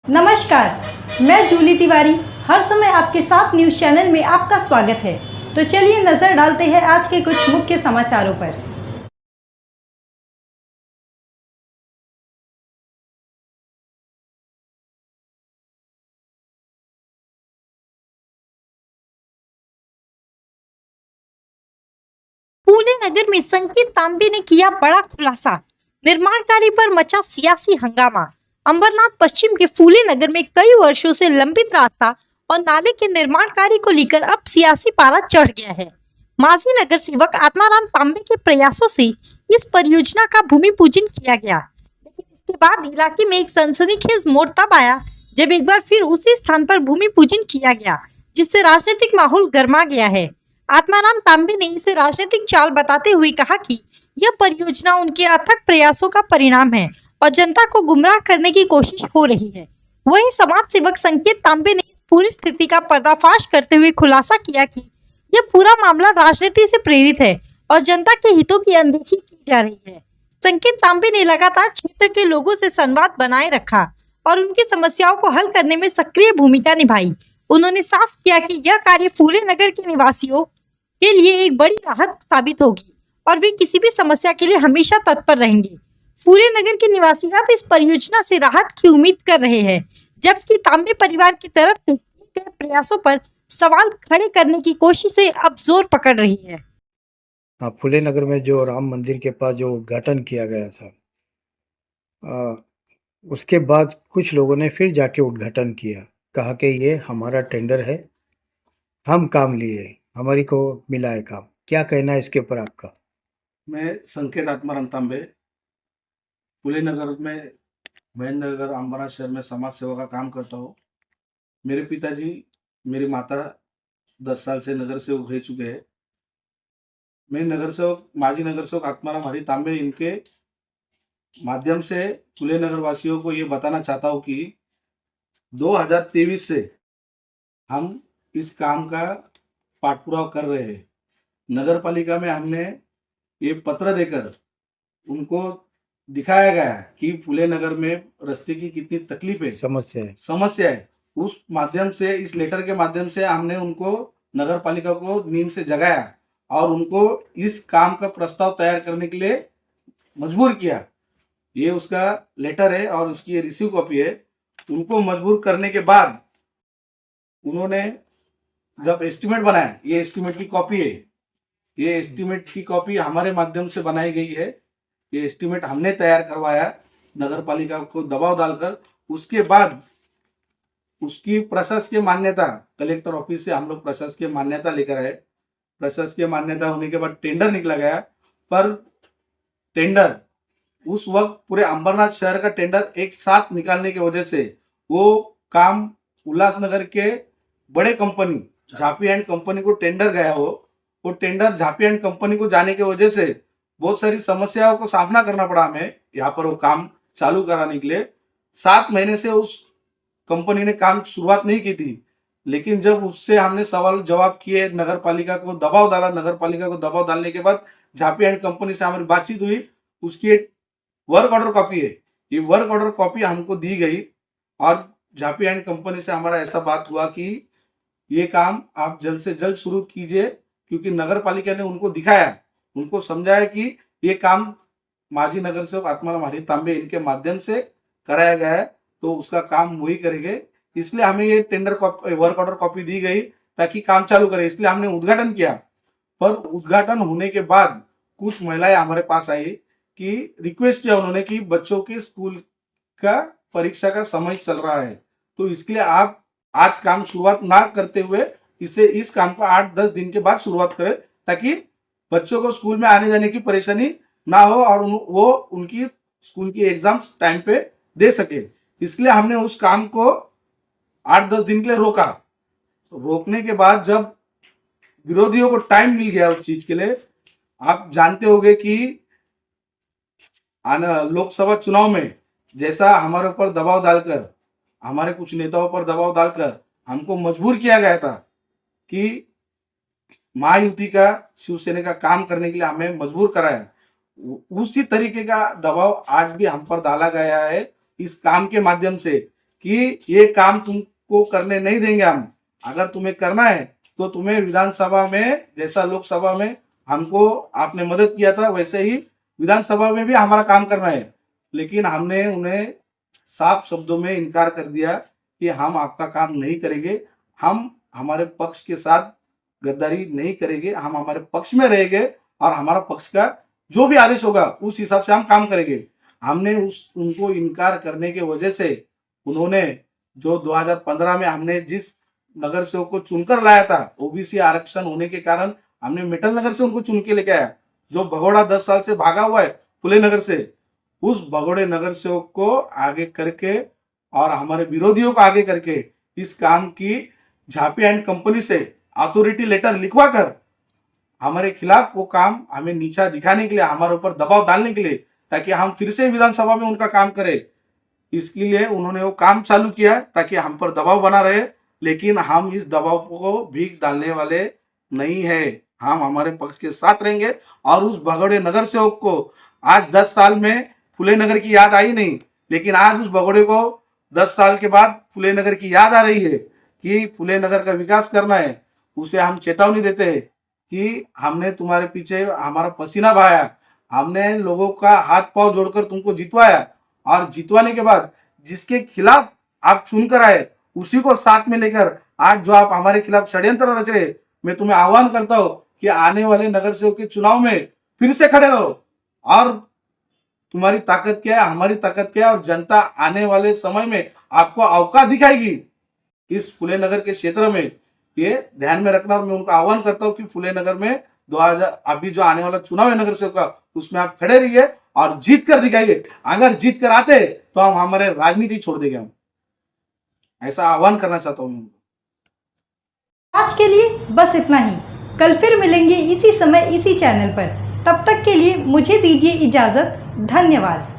नमस्कार, मैं जूली तिवारी हर समय आपके साथ न्यूज़ चैनल में आपका स्वागत है। तो चलिए नज़र डालते हैं आज के कुछ मुख्य समाचारों पर। फूले नगर में संकेत तांबे ने किया बड़ा खुलासा। निर्माण कार्य पर मचा सियासी हंगामा। अंबरनाथ पश्चिम के फूले नगर में कई वर्षों से लंबित रास्ता और नाले के निर्माण कार्य को लेकर अब सियासी पारा चढ़ गया है। माजी नगर सेवक आत्माराम तांबे के प्रयासों से इस परियोजना का भूमि पूजन किया गया, लेकिन इसके बाद इलाके में एक सनसनीखेज मोड़ तब आया जब एक बार फिर उसी स्थान पर भूमि पूजन किया गया, जिससे राजनीतिक माहौल गर्मा गया है। आत्माराम तांबे ने इसे राजनीतिक चाल बताते हुए कहा कि यह परियोजना उनके अथक प्रयासों का परिणाम है और जनता को गुमराह करने की कोशिश हो रही है। वहीं समाज सेवक संकेत तांबे ने इस पूरी स्थिति का पर्दाफाश करते हुए खुलासा किया कि यह पूरा मामला राजनीति से प्रेरित है और जनता के हितों की अनदेखी की जा रही है। संकेत तांबे ने लगातार क्षेत्र के लोगों से संवाद बनाए रखा और उनकी समस्याओं को हल करने में सक्रिय भूमिका निभाई। उन्होंने साफ किया कि यह कार्य फूले नगर के निवासियों के लिए एक बड़ी राहत साबित होगी और वे किसी भी समस्या के लिए हमेशा तत्पर रहेंगे। फूले नगर के निवासी अब इस परियोजना से राहत की उम्मीद कर रहे हैं, जबकि तांबे परिवार की तरफ से किए गए प्रयासों पर सवाल खड़े करने की कोशिशें अब जोर पकड़ रही है। हाँ, फूले नगर में जो राम मंदिर के पास जो उद्घाटन किया गया था, उसके बाद कुछ लोगों ने फिर जाके उद्घाटन किया, कहा कि ये हमारा टेंडर है, हम काम लिए, हमारी को मिला है काम। क्या कहना है इसके ऊपर आपका? मैं संकेत आत्माराम तांबे फूले नगर में महेंद्र नगर अंबरनाथ शहर में समाज सेवा का काम करता हूँ। मेरे पिताजी मेरी माता 10 साल से नगर सेवक रह चुके हैं। मैं माजी नगर सेवक आत्माराम हरि तांबे इनके माध्यम से फूले नगर वासियों को ये बताना चाहता हूँ कि 2023 से हम इस काम का पाठपुरावा कर रहे हैं। नगर पालिका में हमने ये पत्र देकर उनको दिखाया गया कि फूले नगर में रास्ते की कितनी तकलीफ है, समस्या है। उस माध्यम से, इस लेटर के माध्यम से हमने उनको नगर पालिका को नींद से जगाया और उनको इस काम का प्रस्ताव तैयार करने के लिए मजबूर किया। ये उसका लेटर है और उसकी ये रिसीव कॉपी है। उनको मजबूर करने के बाद उन्होंने जब एस्टिमेट बनाया, ये एस्टिमेट की कॉपी है, ये एस्टिमेट की कॉपी हमारे माध्यम से बनाई गई है। ये एस्टिमेट हमने तैयार करवाया नगर पालिका को दबाव डालकर। उसके बाद उसकी प्रशासकीय मान्यता, कलेक्टर ऑफिस से हम लोग प्रशासकीय मान्यता लेकर आए। प्रशासकीय मान्यता होने के बाद टेंडर निकला गया, पर टेंडर उस वक्त पूरे अंबरनाथ शहर का टेंडर एक साथ निकालने की वजह से वो काम उल्लासनगर के बड़े कंपनी झापी एंड कंपनी को टेंडर गया वो टेंडर झापी एंड कंपनी को जाने की वजह से बहुत सारी समस्याओं को सामना करना पड़ा हमें यहाँ पर वो काम चालू कराने के लिए। 7 महीने से उस कंपनी ने काम शुरुआत नहीं की थी, लेकिन जब उससे हमने सवाल जवाब किए, नगर पालिका को दबाव डाला, नगर पालिका को दबाव डालने के बाद झापी एंड कंपनी से हमारी बातचीत हुई। उसकी एक वर्क ऑर्डर कॉपी है, ये वर्क ऑर्डर कॉपी हमको दी गई और झापी एंड कंपनी से हमारा ऐसा बात हुआ कि ये काम आप जल्द से जल्द शुरू कीजिए, क्योंकि नगर पालिका ने उनको दिखाया, उनको समझाया कि ये काम माजी नगर सेवक आत्माराम हरि तांबे इनके माध्यम से कराया गया है, तो उसका काम वही करेंगे। इसलिए हमें ये टेंडर वर्क ऑर्डर कॉपी दी गई ताकि काम चालू करें। इसलिए हमने उद्घाटन किया, पर उद्घाटन होने के बाद कुछ महिलाएं हमारे पास आई कि रिक्वेस्ट किया उन्होंने कि बच्चों के स्कूल का परीक्षा का समय चल रहा है, तो इसके लिए आप आज काम शुरुआत ना करते हुए इस काम को 8-10 दिन के बाद शुरुआत करें, ताकि बच्चों को स्कूल में आने जाने की परेशानी ना हो और वो उनकी स्कूल की एग्जाम्स टाइम पे दे सके। इसलिए हमने उस काम को 8-10 दिन के लिए रोका। रोकने के बाद जब विरोधियों को टाइम मिल गया उस चीज के लिए, आप जानते होंगे कि लोकसभा चुनाव में जैसा हमारे ऊपर दबाव डालकर, हमारे कुछ नेताओं पर दबाव डालकर हमको मजबूर किया गया था कि महायुति का, शिवसेना का काम करने के लिए हमें मजबूर कराया, उसी तरीके का दबाव आज भी हम पर डाला गया है इस काम के माध्यम से कि ये काम तुमको करने नहीं देंगे हम। अगर तुम्हें करना है तो तुम्हें विधानसभा में, जैसा लोकसभा में हमको आपने मदद किया था, वैसे ही विधानसभा में भी हमारा काम करना है। लेकिन हमने उन्हें साफ शब्दों में इनकार कर दिया कि हम आपका काम नहीं करेंगे, हम हमारे पक्ष के साथ गद्दारी नहीं करेंगे, हम हमारे पक्ष में रहेंगे और हमारा पक्ष का जो भी आदेश होगा उस हिसाब से हम काम करेंगे। हमने उनको इनकार करने की वजह से उन्होंने जो 2015 में हमने जिस नगर सेवक को चुनकर लाया था, ओबीसी आरक्षण होने के कारण हमने मित्तल नगर से उनको चुन के लेके आया, जो भगोड़ा 10 साल से भागा हुआ है फुले नगर से, उस भगोड़े नगर सेवक को आगे करके और हमारे विरोधियों को आगे करके इस काम की झापी एंड कंपनी से अथॉरिटी लेटर लिखवा कर हमारे खिलाफ वो काम हमें नीचा दिखाने के लिए, हमारे ऊपर दबाव डालने के लिए, ताकि हम फिर से विधानसभा में उनका काम करें। इसके लिए उन्होंने वो काम चालू किया ताकि हम पर दबाव बना रहे। लेकिन हम इस दबाव को भीख डालने वाले नहीं है, हम हमारे पक्ष के साथ रहेंगे। और उस भगोड़े नगर सेवक को आज 10 साल में फुले नगर की याद आई नहीं, लेकिन आज उस भगोड़े को 10 साल के बाद फुले नगर की याद आ रही है कि फुले नगर का विकास करना है। उसे हम चेतावनी देते हैं कि हमने तुम्हारे पीछे हमारा पसीना बहाया, हमने लोगों का हाथ पांव जोड़कर तुमको जितवाया, और जितवाने के बाद जिसके खिलाफ आप चुनकर आए उसी को साथ में लेकर आज जो आप हमारे खिलाफ षड्यंत्र रच रहे, मैं तुम्हें आह्वान करता हूं कि आने वाले नगर सेवक के चुनाव में फिर से खड़े रहो। और तुम्हारी ताकत क्या है, हमारी ताकत क्या है, और जनता आने वाले समय में आपको औकात दिखाएगी इस फुले नगर के क्षेत्र में। ये ध्यान में रखना। और मैं उनका आह्वान करता हूं कि फुले नगर में 2000 अभी जो आने वाला चुनाव है नगर सेवक का, उसमें आप खड़े रहिए और जीत कर दिखाइए। अगर जीत कर आते तो हम हमारे राजनीति छोड़ देंगे, हम ऐसा आह्वान करना चाहता हूं। आज के लिए बस इतना ही। कल फिर मिलेंगे इसी समय इसी चैनल पर। तब तक के लिए मुझे दीजिए इजाज़त। धन्यवाद।